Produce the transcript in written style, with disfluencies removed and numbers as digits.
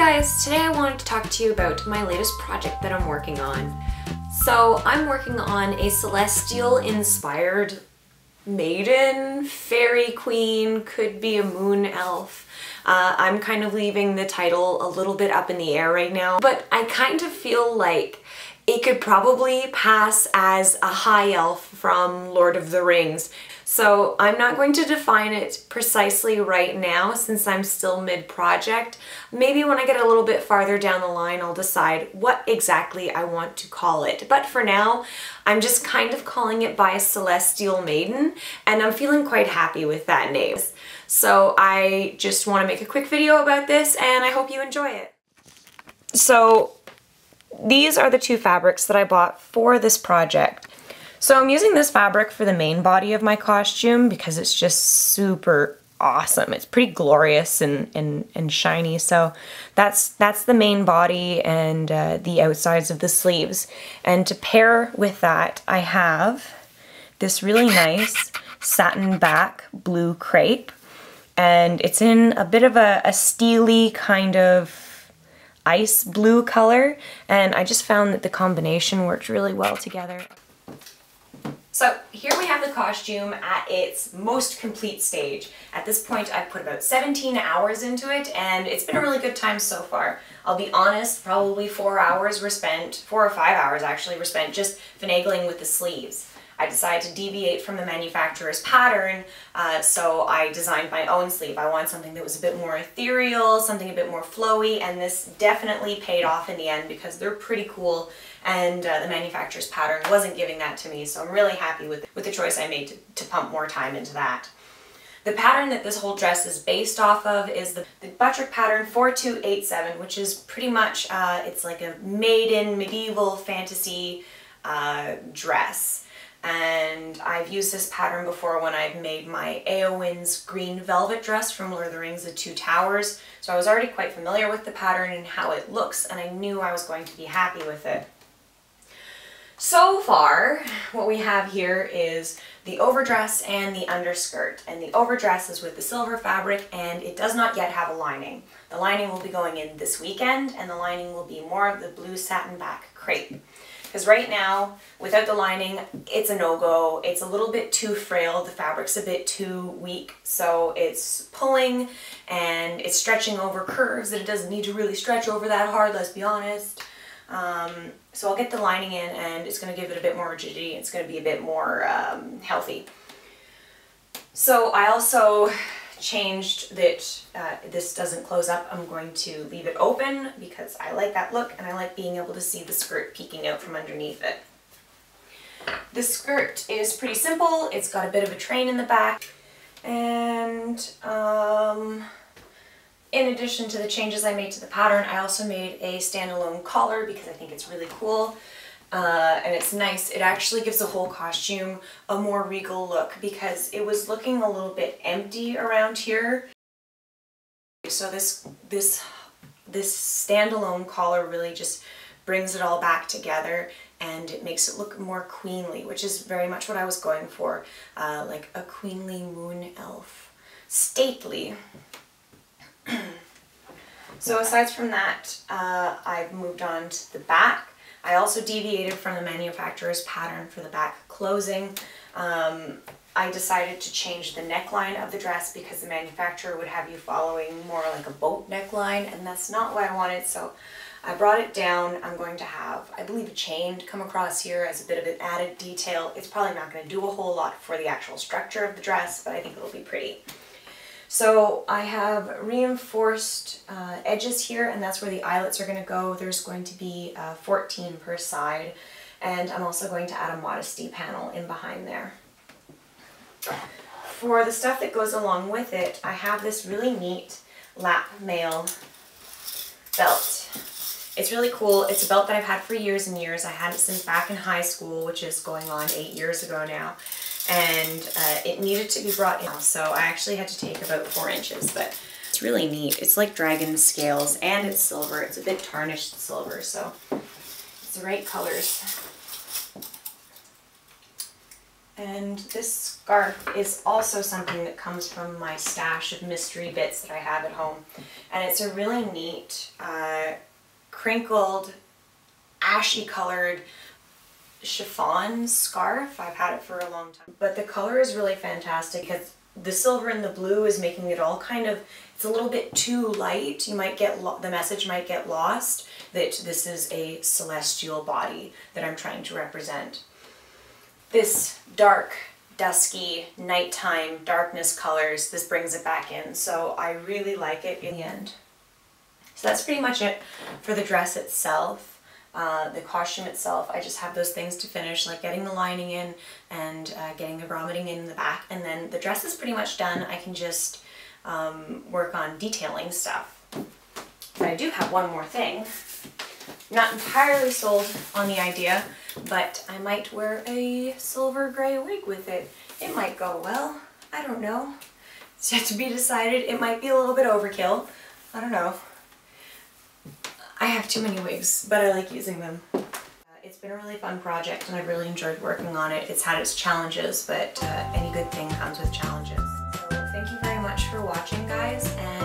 guys, today I wanted to talk to you about my latest project that I'm working on. So I'm working on a celestial inspired maiden, fairy queen, could be a moon elf. I'm kind of leaving the title a little bit up in the air right now, but I kind of feel like it could probably pass as a high elf from Lord of the Rings. So I'm not going to define it precisely right now since I'm still mid-project. Maybe when I get a little bit farther down the line, I'll decide what exactly I want to call it. But for now, I'm just kind of calling it by Celestial Maiden, and I'm feeling quite happy with that name. So I just want to make a quick video about this, and I hope you enjoy it. So these are the two fabrics that I bought for this project. So I'm using this fabric for the main body of my costume because it's just super awesome. It's pretty glorious and shiny. So that's the main body and the outsides of the sleeves. And to pair with that, I have this really nice satin back blue crepe. And it's in a bit of a steely kind of ice blue color. And I just found that the combination worked really well together. So here we have the costume at its most complete stage. At this point, I've put about 17 hours into it, and it's been a really good time so far. I'll be honest, probably 4 hours were spent, 4 or 5 hours actually were spent just finagling with the sleeves. I decided to deviate from the manufacturer's pattern, so I designed my own sleeve. I wanted something that was a bit more ethereal, something a bit more flowy, and this definitely paid off in the end because they're pretty cool, and the manufacturer's pattern wasn't giving that to me, so I'm really happy with the choice I made to pump more time into that. The pattern that this whole dress is based off of is the Buttrick pattern 4287, which is pretty much, it's like a maiden medieval fantasy dress. And I've used this pattern before when I've made my Éowyn's green velvet dress from Lord of the Rings, The Two Towers. So I was already quite familiar with the pattern and how it looks, and I knew I was going to be happy with it. So far, what we have here is the overdress and the underskirt. And the overdress is with the silver fabric, and it does not yet have a lining. The lining will be going in this weekend, and the lining will be more of the blue satin back crepe. Because right now, without the lining, it's a no-go. It's a little bit too frail. The fabric's a bit too weak, so it's pulling and it's stretching over curves that it doesn't need to really stretch over that hard, let's be honest. So I'll get the lining in, and it's going to give it a bit more rigidity. It's going to be a bit more healthy. So I also changed that this doesn't close up. I'm going to leave it open because I like that look, and I like being able to see the skirt peeking out from underneath it. The skirt is pretty simple. It's got a bit of a train in the back, and in addition to the changes I made to the pattern, I also made a standalone collar because I think it's really cool. And it's nice. It actually gives the whole costume a more regal look because it was looking a little bit empty around here. So this standalone collar really just brings it all back together, and it makes it look more queenly, which is very much what I was going for, like a queenly moon elf. Stately. So aside from that, I've moved on to the back. I also deviated from the manufacturer's pattern for the back closing. I decided to change the neckline of the dress because the manufacturer would have you following more like a boat neckline, and that's not what I wanted, so I brought it down. I'm going to have, I believe, a chain come across here as a bit of an added detail. It's probably not going to do a whole lot for the actual structure of the dress, but I think it'll be pretty. So I have reinforced edges here, and that's where the eyelets are going to go. There's going to be 14 per side, and I'm also going to add a modesty panel in behind there. For the stuff that goes along with it, I have this really neat lap mail belt. It's really cool. It's a belt that I've had for years and years. I had it since back in high school, which is going on 8 years ago now. And it needed to be brought in, so I actually had to take about 4 inches, but it's really neat. It's like dragon scales, and it's silver. It's a bit tarnished silver, so it's the right colors. And this scarf is also something that comes from my stash of mystery bits that I have at home. And it's a really neat, crinkled, ashy colored chiffon scarf. I've had it for a long time. But the color is really fantastic because the silver and the blue is making it all kind of, it's a little bit too light. You might get, the message might get lost that this is a celestial body that I'm trying to represent. This dark, dusky, nighttime, darkness colors, this brings it back in. So I really like it in the end. So that's pretty much it for the dress itself. The costume itself, I just have those things to finish, like getting the lining in and getting the grommeting in the back, and then the dress is pretty much done. I can just work on detailing stuff. But I do have one more thing. I'm not entirely sold on the idea, but I might wear a silver gray wig with it. It might go well. I don't know. It's yet to be decided. It might be a little bit overkill. I don't know. I have too many wigs, but I like using them. It's been a really fun project and I've really enjoyed working on it. It's had its challenges, but any good thing comes with challenges. So thank you very much for watching, guys. And